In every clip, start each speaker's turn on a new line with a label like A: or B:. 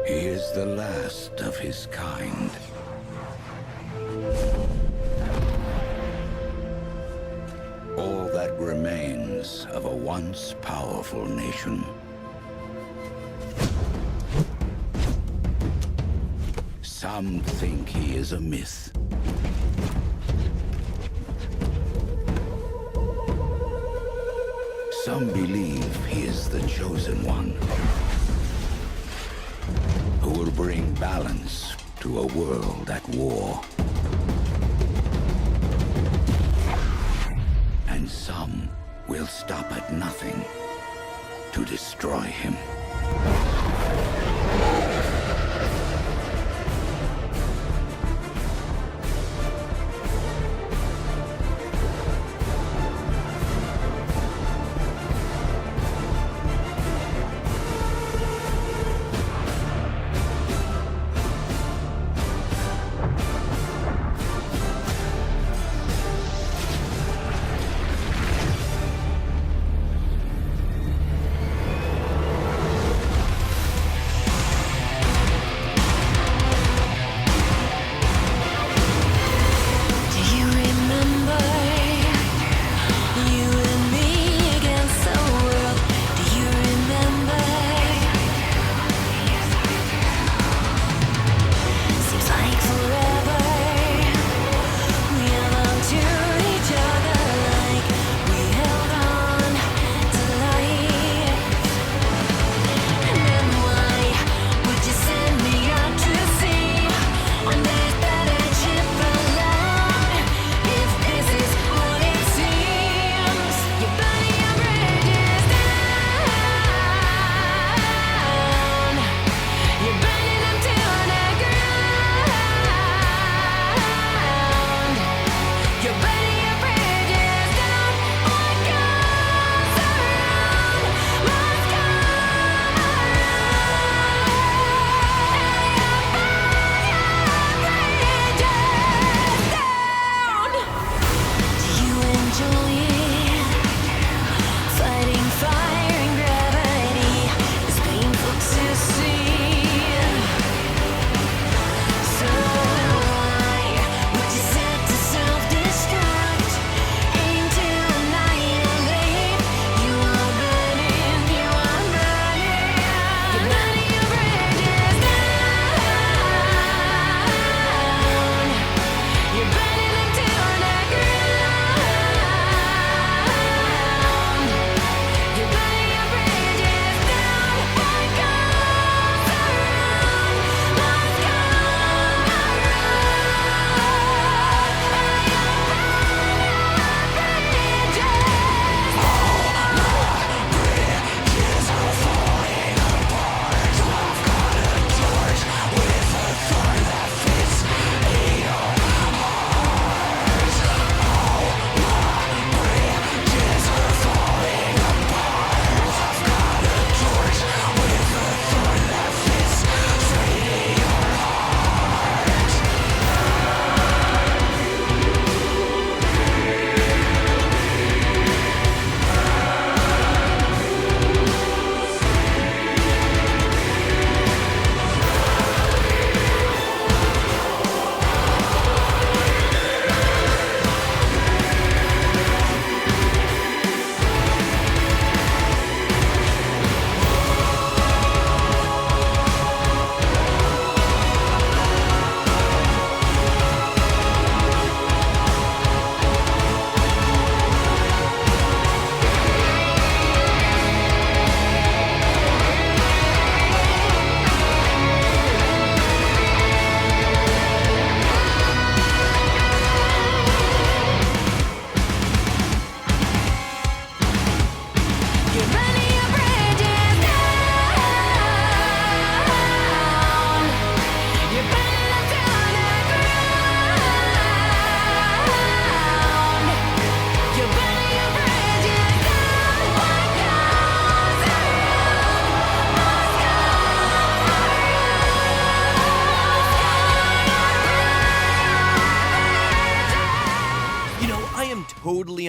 A: He is the last of his kind. All that remains of a once powerful nation. Some think he is a myth. Some believe he is the chosen one, who will bring balance to a world at war. And some will stop at nothing to destroy him.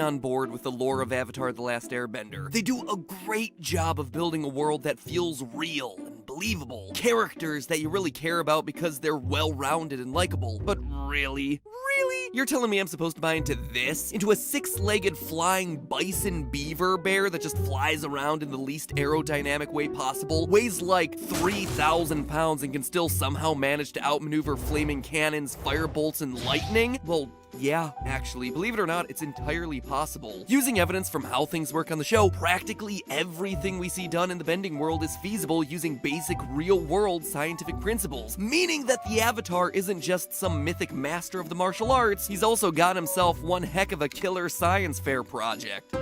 B: on board with the lore of Avatar: The Last Airbender. They do a great job of building a world that feels real and believable. Characters that you really care about because they're well-rounded and likable. But really? Really? You're telling me I'm supposed to buy into this? Into a six-legged flying bison beaver bear that just flies around in the least aerodynamic way possible, weighs like 3,000 pounds and can still somehow manage to outmaneuver flaming cannons, firebolts, and lightning? Well, yeah, actually, believe it or not, it's entirely possible. Using evidence from how things work on the show, practically everything we see done in the bending world is feasible using basic real-world scientific principles, meaning that the Avatar isn't just some mythic master of the martial arts, he's also got himself one heck of a killer science fair project.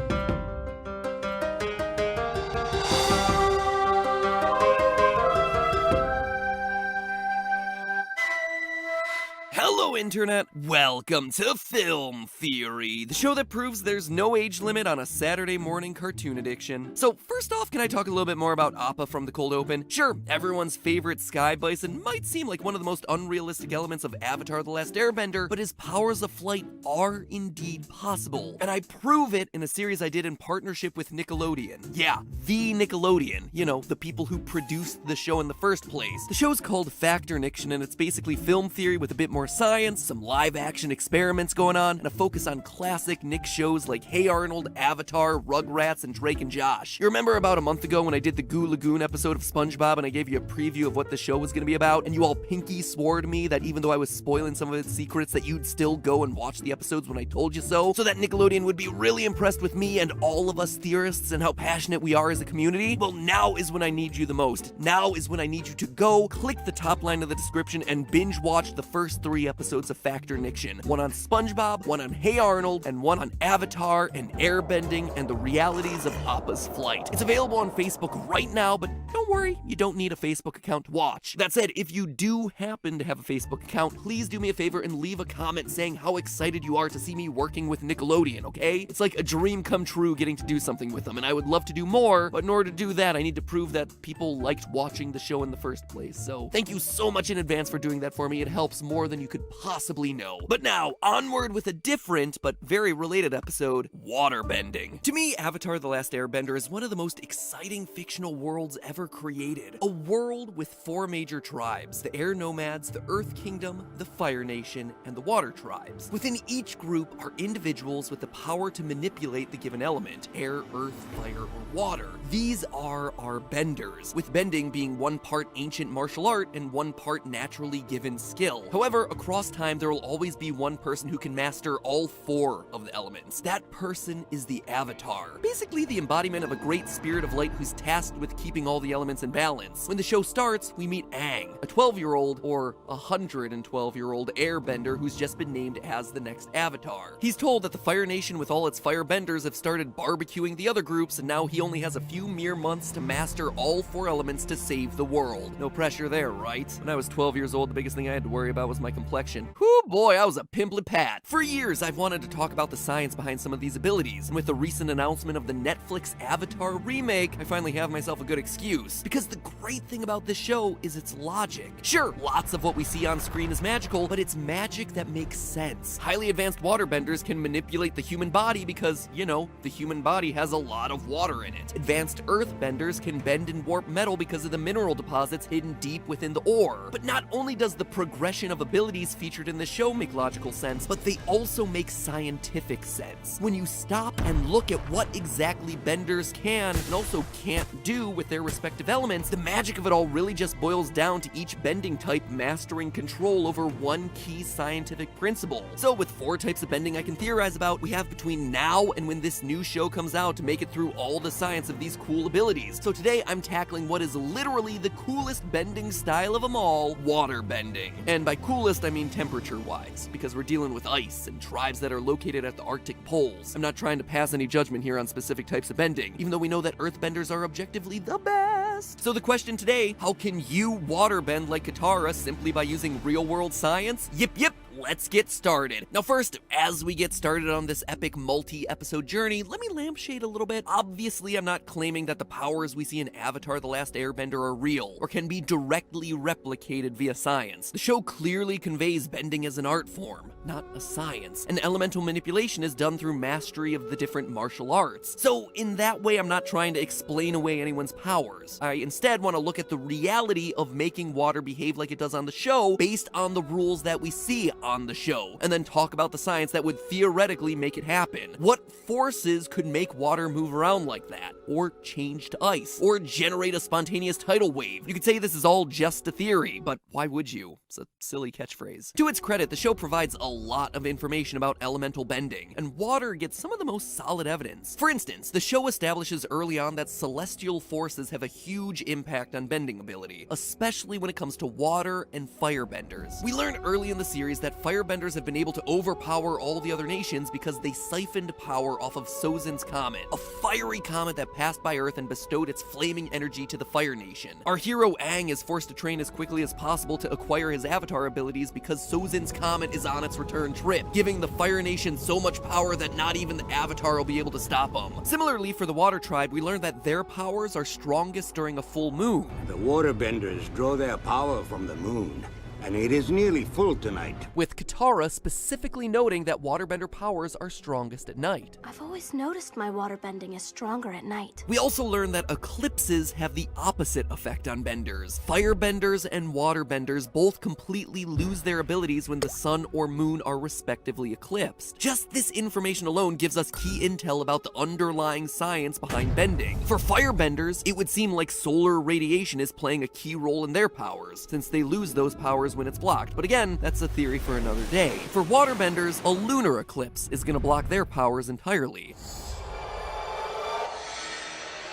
B: Hello, Internet! Welcome to Film Theory, the show that proves there's no age limit on a Saturday morning cartoon addiction. So, first off, can I talk a little bit more about Appa from the cold open? Sure, everyone's favorite sky bison might seem like one of the most unrealistic elements of Avatar: The Last Airbender, but his powers of flight are indeed possible. And I prove it in a series I did in partnership with Nickelodeon. Yeah, the Nickelodeon. You know, the people who produced the show in the first place. The show's called Factor Niction, and it's basically film theory with a bit more science, some live-action experiments going on, and a focus on classic Nick shows like Hey Arnold, Avatar, Rugrats, and Drake and Josh. You remember about a month ago when I did the Goo Lagoon episode of SpongeBob and I gave you a preview of what the show was going to be about, and you all pinky swore to me that even though I was spoiling some of its secrets that you'd still go and watch the episodes when I told you so that Nickelodeon would be really impressed with me and all of us theorists and how passionate we are as a community? Well, now is when I need you the most. Now is when I need you to go, click the top line of the description, and binge watch the first 3 episodes of Factor Niction. One on SpongeBob, one on Hey Arnold, and one on Avatar and airbending and the realities of Appa's flight. It's available on Facebook right now, but don't worry, you don't need a Facebook account to watch. That said, if you do happen to have a Facebook account, please do me a favor and leave a comment saying how excited you are to see me working with Nickelodeon, okay? It's like a dream come true getting to do something with them, and I would love to do more, but in order to do that, I need to prove that people liked watching the show in the first place. So thank you so much in advance for doing that for me. It helps more than you could possibly know. But now, onward with a different but very related episode, waterbending. To me, Avatar: The Last Airbender is one of the most exciting fictional worlds ever created. A world with 4 major tribes: the Air Nomads, the Earth Kingdom, the Fire Nation, and the Water Tribes. Within each group are individuals with the power to manipulate the given element: air, earth, fire, or water. These are our benders, with bending being 1 part ancient martial art and 1 part naturally given skill. However, across time, there will always be 1 person who can master all 4 of the elements. That person is the Avatar. Basically the embodiment of a great spirit of light who's tasked with keeping all the elements in balance. When the show starts, we meet Aang, a 12-year-old or 112-year-old airbender who's just been named as the next Avatar. He's told that the Fire Nation with all its firebenders have started barbecuing the other groups, and now he only has a few mere months to master all 4 elements to save the world. No pressure there, right? When I was 12 years old, the biggest thing I had to worry about was my complexion. Whew, boy, I was a pimply pat. For years, I've wanted to talk about the science behind some of these abilities, and with the recent announcement of the Netflix Avatar remake, I finally have myself a good excuse. Because the great thing about this show is its logic. Sure, lots of what we see on screen is magical, but it's magic that makes sense. Highly advanced waterbenders can manipulate the human body because, you know, the human body has a lot of water in it. Advanced earthbenders can bend and warp metal because of the mineral deposits hidden deep within the ore. But not only does the progression of abilities featured in the show make logical sense, but they also make scientific sense. When you stop and look at what exactly benders can and also can't do with their respective elements, the magic of it all really just boils down to each bending type mastering control over 1 key scientific principle. So with 4 types of bending I can theorize about, we have between now and when this new show comes out to make it through all the science of these cool abilities. So today I'm tackling what is literally the coolest bending style of them all, water bending. And by coolest I mean temperature-wise, because we're dealing with ice and tribes that are located at the Arctic poles. I'm not trying to pass any judgment here on specific types of bending, even though we know that earthbenders are objectively the best. So the question today, how can you water bend like Katara simply by using real-world science? Yep, let's get started. Now first, as we get started on this epic multi-episode journey, let me lampshade a little bit. Obviously, I'm not claiming that the powers we see in Avatar: The Last Airbender are real, or can be directly replicated via science. The show clearly conveys bending as an art form, not a science, and elemental manipulation is done through mastery of the different martial arts. So in that way, I'm not trying to explain away anyone's powers. I instead want to look at the reality of making water behave like it does on the show based on the rules that we see on the show, and then talk about the science that would theoretically make it happen. What forces could make water move around like that, or change to ice, or generate a spontaneous tidal wave? You could say this is all just a theory, but why would you? It's a silly catchphrase. To its credit, the show provides a lot of information about elemental bending, and water gets some of the most solid evidence. For instance, the show establishes early on that celestial forces have a huge impact on bending ability, especially when it comes to water and firebenders. We learn early in the series that firebenders have been able to overpower all the other nations because they siphoned power off of Sozin's Comet, a fiery comet that passed by Earth and bestowed its flaming energy to the Fire Nation. Our hero Aang is forced to train as quickly as possible to acquire his avatar abilities because Sozin's Comet is on its return trip, giving the Fire Nation so much power that not even the Avatar will be able to stop them. Similarly, for the Water Tribe, we learned that their powers are strongest during a full moon.
C: The waterbenders draw their power from the moon, and it is nearly full tonight.
B: With Katara specifically noting that waterbender powers are strongest at night.
D: I've always noticed my water bending is stronger at night.
B: We also learn that eclipses have the opposite effect on benders. Firebenders and waterbenders both completely lose their abilities when the sun or moon are respectively eclipsed. Just this information alone gives us key intel about the underlying science behind bending. For firebenders, it would seem like solar radiation is playing a key role in their powers, since they lose those powers when it's blocked. But again, that's a theory for another day. For waterbenders, a lunar eclipse is gonna block their powers entirely.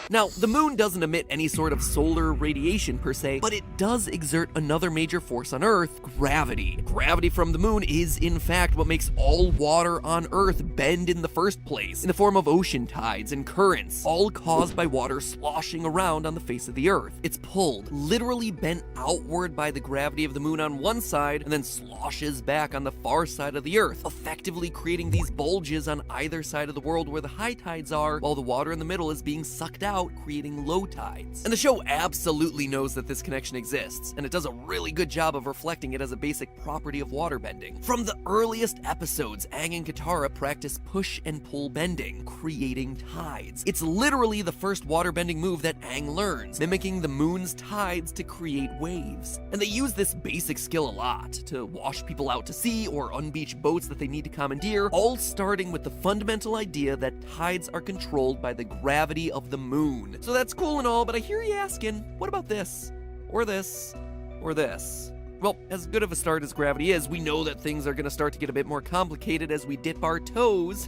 B: Now, the moon doesn't emit any sort of solar radiation per se, but it does exert another major force on Earth: gravity. Gravity from the moon is, in fact, what makes all water on Earth bend in the first place, in the form of ocean tides and currents, all caused by water sloshing around on the face of the Earth. It's pulled, literally bent outward by the gravity of the moon on one side, and then sloshes back on the far side of the Earth, effectively creating these bulges on either side of the world where the high tides are, while the water in the middle is being sucked out, creating low tides. And the show absolutely knows that this connection exists, and it does a really good job of reflecting it as a basic property of waterbending. From the earliest episodes, Aang and Katara practice push and pull bending, creating tides. It's literally the first waterbending move that Aang learns, mimicking the moon's tides to create waves. And they use this basic skill a lot, to wash people out to sea or unbeach boats that they need to commandeer, all starting with the fundamental idea that tides are controlled by the gravity of the moon. So that's cool and all, but I hear you asking, what about this? Or this? Or this? Well, as good of a start as gravity is, we know that things are going to start to get a bit more complicated as we dip our toes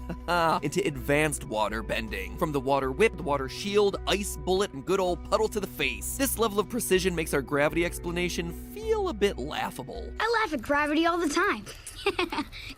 B: into advanced water bending. From the water whip, the water shield, ice bullet, and good old puddle to the face. This level of precision makes our gravity explanation feel a bit laughable.
E: I laugh at gravity all the time.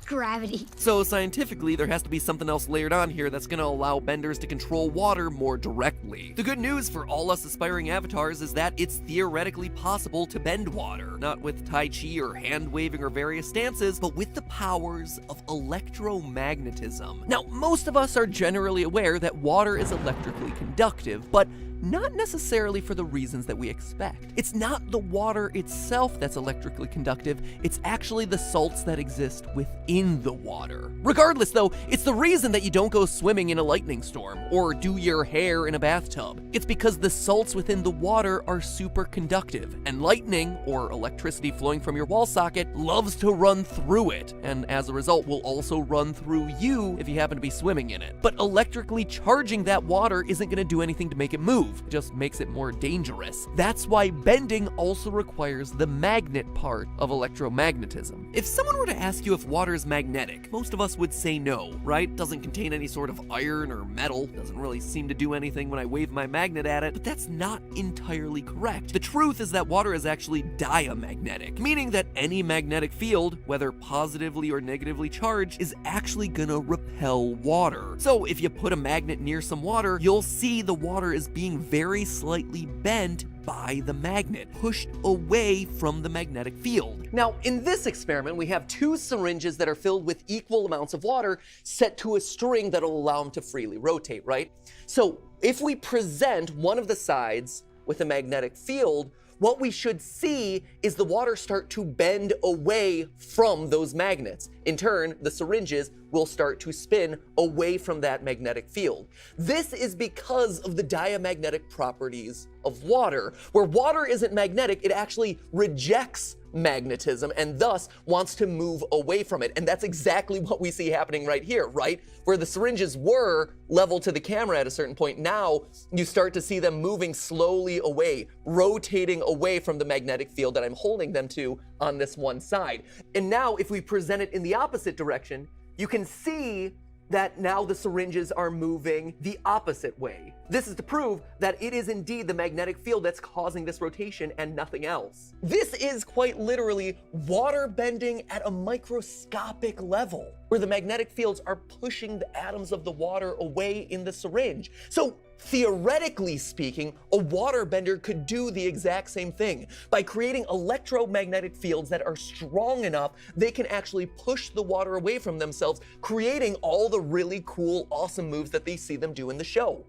E: Gravity.
B: So scientifically, there has to be something else layered on here that's going to allow benders to control water more directly. The good news for all us aspiring avatars is that it's theoretically possible to bend water, not with Tai Chi or hand waving or various stances, but with the powers of electromagnetism. Now, most of us are generally aware that water is electrically conductive, but not necessarily for the reasons that we expect. It's not the water itself that's electrically conductive, it's actually the salts that exist within the water. Regardless though, it's the reason that you don't go swimming in a lightning storm, or do your hair in a bathtub. It's because the salts within the water are super conductive, and lightning, or electricity flowing from your wall socket, loves to run through it, and as a result will also run through you if you happen to be swimming in it. But electrically charging that water isn't gonna do anything to make it move. It just makes it more dangerous. That's why bending also requires the magnet part of electromagnetism. If someone were to ask you if water is magnetic, most of us would say no, right? Doesn't contain any sort of iron or metal, doesn't really seem to do anything when I wave my magnet at it, but that's not entirely correct. The truth is that water is actually diamagnetic, meaning that any magnetic field, whether positively or negatively charged, is actually gonna repel water. So if you put a magnet near some water, you'll see the water is being very slightly bent by the magnet, pushed away from the magnetic field. Now, in this experiment, we have two syringes that are filled with equal amounts of water set to a string that'll allow them to freely rotate, right? So if we present one of the sides with a magnetic field, what we should see is the water start to bend away from those magnets. In turn, the syringes will start to spin away from that magnetic field. This is because of the diamagnetic properties of water. Where water isn't magnetic, it actually rejects magnetism and thus wants to move away from it. And that's exactly what we see happening right here, right? Where the syringes were level to the camera at a certain point, now you start to see them moving slowly away, rotating away from the magnetic field that I'm holding them to on this one side. And now if we present it in the opposite direction, you can see that now the syringes are moving the opposite way. This is to prove that it is indeed the magnetic field that's causing this rotation and nothing else. This is quite literally water bending at a microscopic level, where the magnetic fields are pushing the atoms of the water away in the syringe. So theoretically speaking, a water bender could do the exact same thing. By creating electromagnetic fields that are strong enough, they can actually push the water away from themselves, creating all the really cool, awesome moves that they see them do in the show.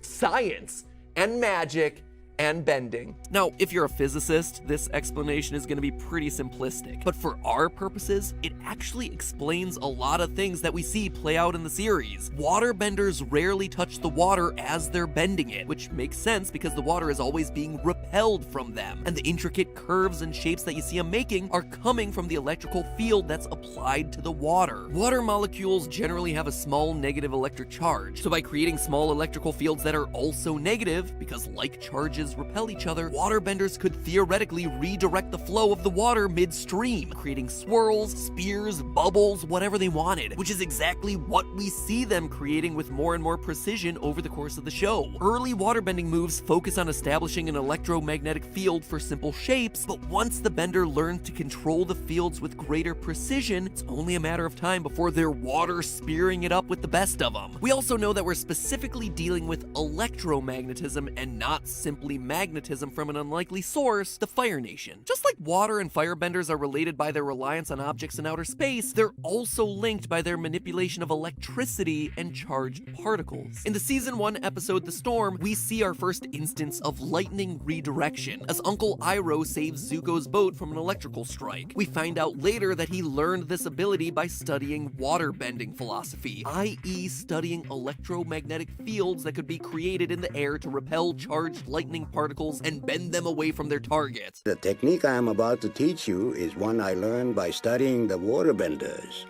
B: Science and magic and bending. Now, if you're a physicist, this explanation is going to be pretty simplistic, but for our purposes, it actually explains a lot of things that we see play out in the series. Waterbenders rarely touch the water as they're bending it, which makes sense because the water is always being repelled from them, and the intricate curves and shapes that you see them making are coming from the electrical field that's applied to the water. Water molecules generally have a small negative electric charge, so by creating small electrical fields that are also negative, because like charges repel each other, waterbenders could theoretically redirect the flow of the water midstream, creating swirls, spears, bubbles, whatever they wanted, which is exactly what we see them creating with more and more precision over the course of the show. Early waterbending moves focus on establishing an electromagnetic field for simple shapes, but once the bender learned to control the fields with greater precision, it's only a matter of time before they're water spearing it up with the best of them. We also know that we're specifically dealing with electromagnetism and not simply magnetism from an unlikely source, the Fire Nation. Just like water and firebenders are related by their reliance on objects in outer space, they're also linked by their manipulation of electricity and charged particles. In the Season 1 episode The Storm, we see our first instance of lightning redirection, as Uncle Iroh saves Zuko's boat from an electrical strike. We find out later that he learned this ability by studying waterbending philosophy, i.e. studying electromagnetic fields that could be created in the air to repel charged lightning particles and bend them away from their target.
C: The technique I am about to teach you is one I learned by studying the waterbenders.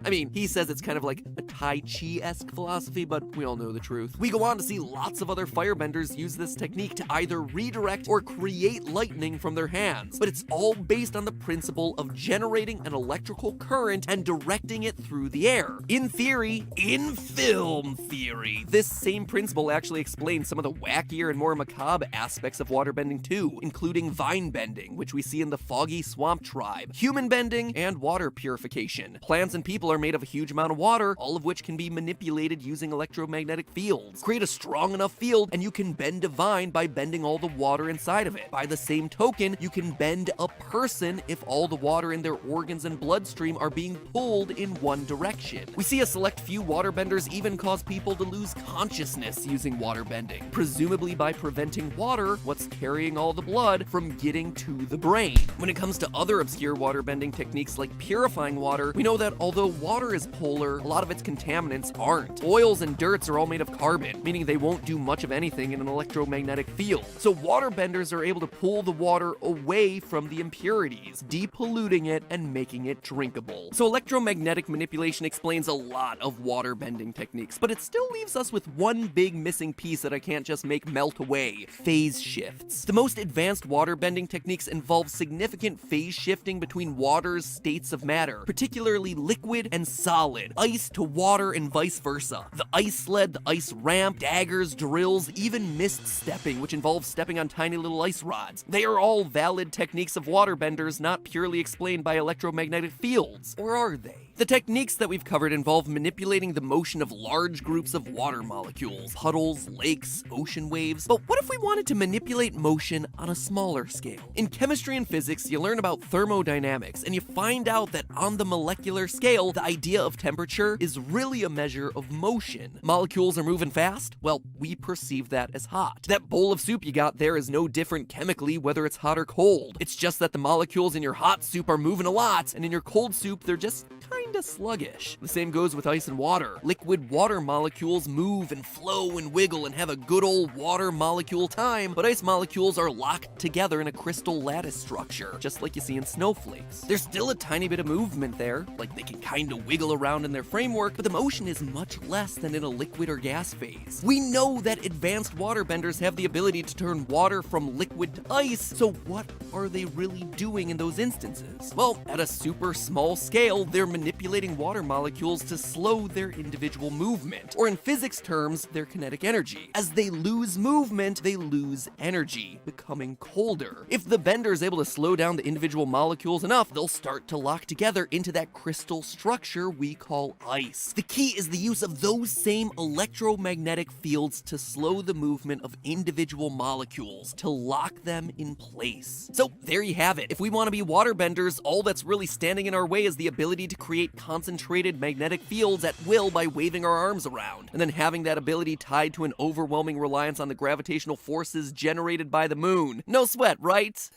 B: I mean, he says it's kind of like a Tai Chi-esque philosophy, but we all know the truth. We go on to see lots of other firebenders use this technique to either redirect or create lightning from their hands, but it's all based on the principle of generating an electrical current and directing it through the air. In theory, in film theory, this same principle actually explains some of the wackier and more macabre aspects of waterbending too, including vine bending, which we see in the Foggy Swamp Tribe, human bending, and water purification. Plants and people are made of a huge amount of water, all of which can be manipulated using electromagnetic fields. Create a strong enough field and you can bend a vine by bending all the water inside of it. By the same token, you can bend a person if all the water in their organs and bloodstream are being pulled in one direction. We see a select few waterbenders even cause people to lose consciousness using water bending, presumably by preventing water, what's carrying all the blood, from getting to the brain. When it comes to other obscure waterbending techniques like purifying water, we know that although water is polar, a lot of its contaminants aren't. Oils and dirts are all made of carbon, meaning they won't do much of anything in an electromagnetic field. So waterbenders are able to pull the water away from the impurities, depolluting it and making it drinkable. So electromagnetic manipulation explains a lot of waterbending techniques, but it still leaves us with one big missing piece that I can't just make melt away: phase shifts. The most advanced waterbending techniques involve significant phase shifting between water's states of matter, particularly liquid and solid, ice to water and vice versa. The ice sled, the ice ramp, daggers, drills, even mist stepping, which involves stepping on tiny little ice rods. They are all valid techniques of waterbenders not purely explained by electromagnetic fields. Or are they? The techniques that we've covered involve manipulating the motion of large groups of water molecules, puddles, lakes, ocean waves. But what if we wanted to manipulate motion on a smaller scale? In chemistry and physics, you learn about thermodynamics, and you find out that on the molecular scale, the idea of temperature is really a measure of motion. Molecules are moving fast? Well, we perceive that as hot. That bowl of soup you got there is no different chemically whether it's hot or cold. It's just that the molecules in your hot soup are moving a lot, and in your cold soup, they're just kinda sluggish. The same goes with ice and water. Liquid water molecules move and flow and wiggle and have a good old water molecule time, but ice molecules are locked together in a crystal lattice structure, just like you see in snowflakes. There's still a tiny bit of movement there, like they can kinda wiggle around in their framework, but the motion is much less than in a liquid or gas phase. We know that advanced waterbenders have the ability to turn water from liquid to ice, so what are they really doing in those instances? Well, at a super small scale, they're manipulating water molecules to slow their individual movement, or in physics terms, their kinetic energy. As they lose movement, they lose energy, becoming colder. If the bender is able to slow down the individual molecules enough, they'll start to lock together into that crystal structure we call ice. The key is the use of those same electromagnetic fields to slow the movement of individual molecules, to lock them in place. So there you have it. If we want to be waterbenders, all that's really standing in our way is the ability to create concentrated magnetic fields at will by waving our arms around, and then having that ability tied to an overwhelming reliance on the gravitational forces generated by the moon. No sweat, right?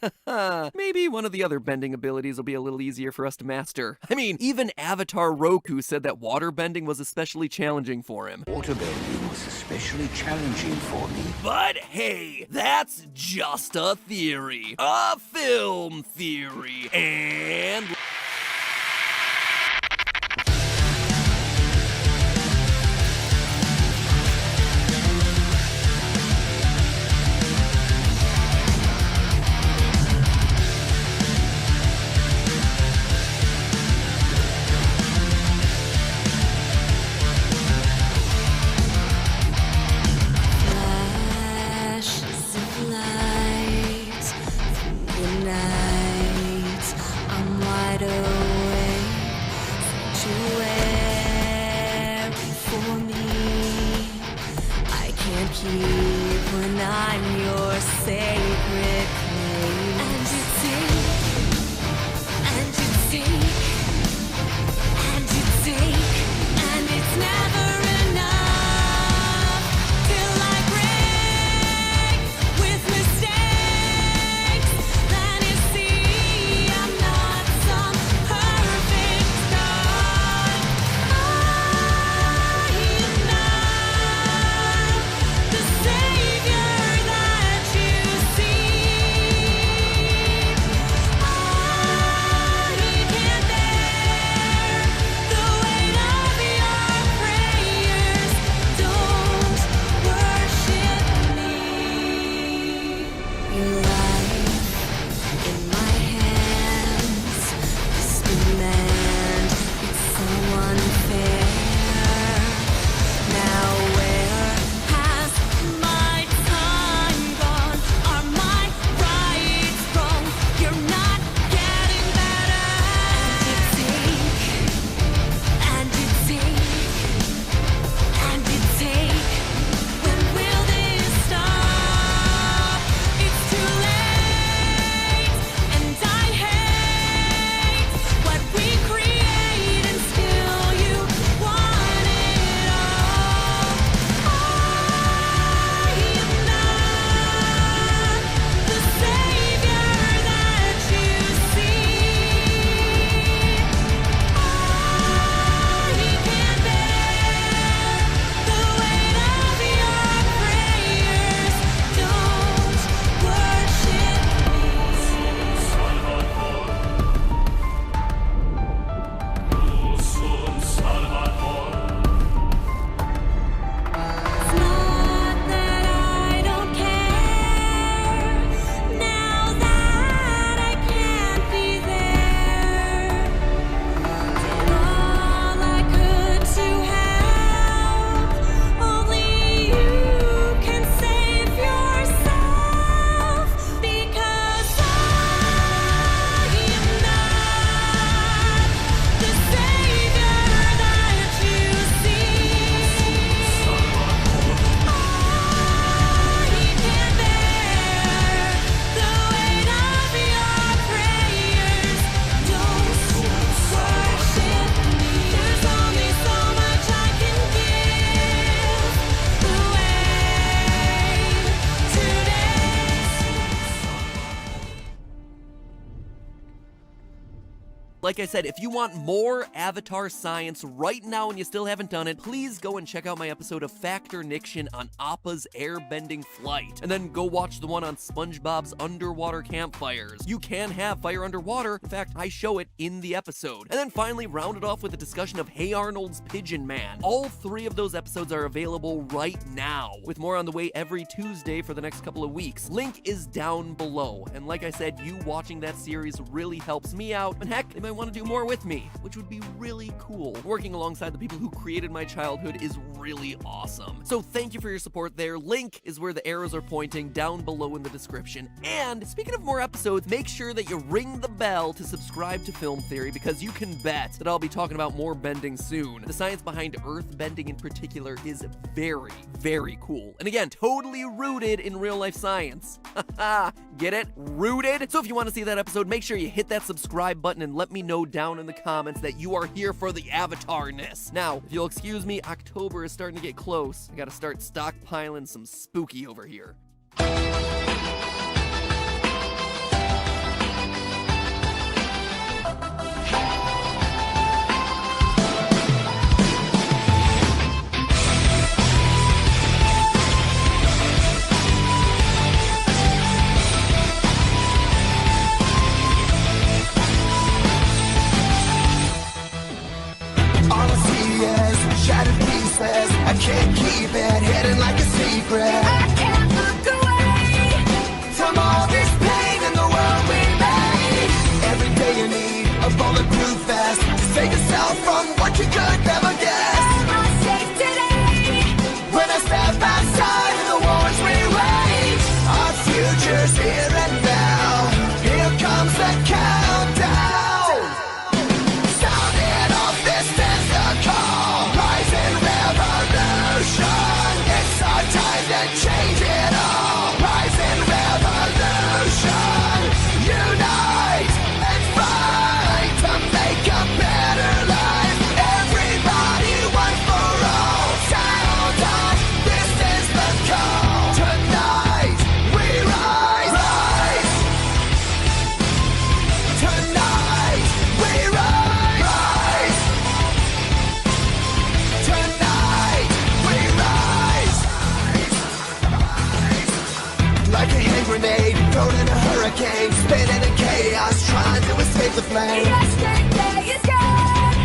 B: Maybe one of the other bending abilities will be a little easier for us to master. I mean, even Avatar Roku said that water bending was especially challenging for him.
A: Waterbending was especially challenging for me.
B: But hey, that's just a theory. A film theory. And...
F: when I'm your sacred claim. And you take, and it's never enough till I break with mistakes. Then you see I'm not some perfect God. I am not the savior that you see.
B: Like I said, if you want more Avatar science right now and you still haven't done it, please go and check out my episode of Factor Niction on Appa's airbending flight. And then go watch the one on SpongeBob's underwater campfires. You can have fire underwater. In fact, I show it in the episode. And then finally round it off with a discussion of Hey Arnold's Pigeon Man. All 3 of those episodes are available right now, with more on the way every Tuesday for the next couple of weeks. Link is down below. And like I said, you watching that series really helps me out. And heck, they might want to do more with me, which would be really cool. Working alongside the people who created my childhood is really awesome. So thank you for your support there. Link is where the arrows are pointing down below in the description. And speaking of more episodes, make sure that you ring the bell to subscribe to Film Theory, because you can bet that I'll be talking about more bending soon. The science behind earth bending in particular is very, very cool. And again, totally rooted in real life science. Get it? Rooted? So if you want to see that episode, make sure you hit that subscribe button and let me know down in the comments that you are here for the Avatar-ness. Now, if you'll excuse me, October is starting to get close. I gotta start stockpiling some spooky over here.
G: Shattered pieces, I can't keep it hidden like a secret. I can't look away from all this pain in the world we made. Every day you need a bulletproof vest to save yourself from what you could never guess. Am I safe today? When I step outside of the wars we wage, our future's here and now. Here comes the countdown. Sounding off this distant call. It's our time to change it all. Rising revolution. Unite and fight to make a better life. Everybody, one for all. Sound on, this is the call. Tonight we rise, rise. Tonight we rise, rise. Tonight like a hand grenade, thrown in a hurricane, spinning in chaos, trying to escape the flame. Yesterday is gone,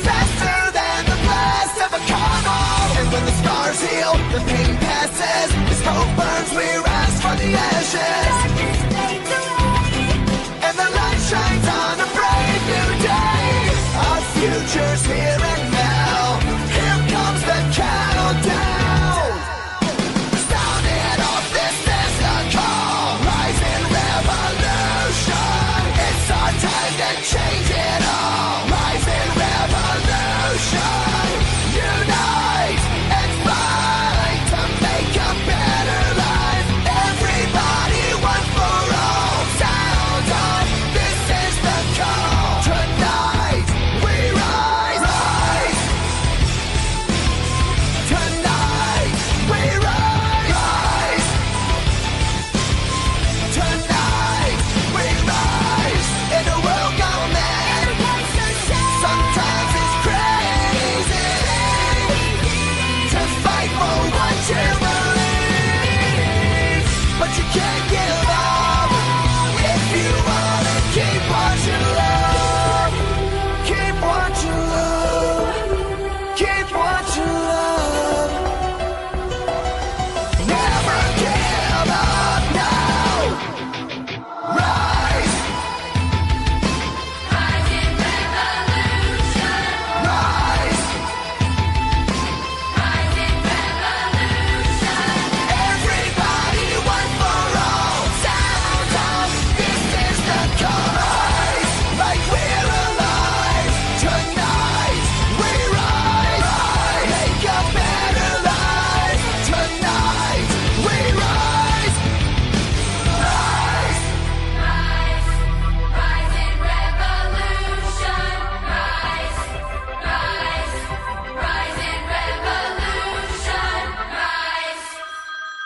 G: faster than the blast of a carnal. And when the scars heal, the pain passes, as hope burns, we rise from the ashes.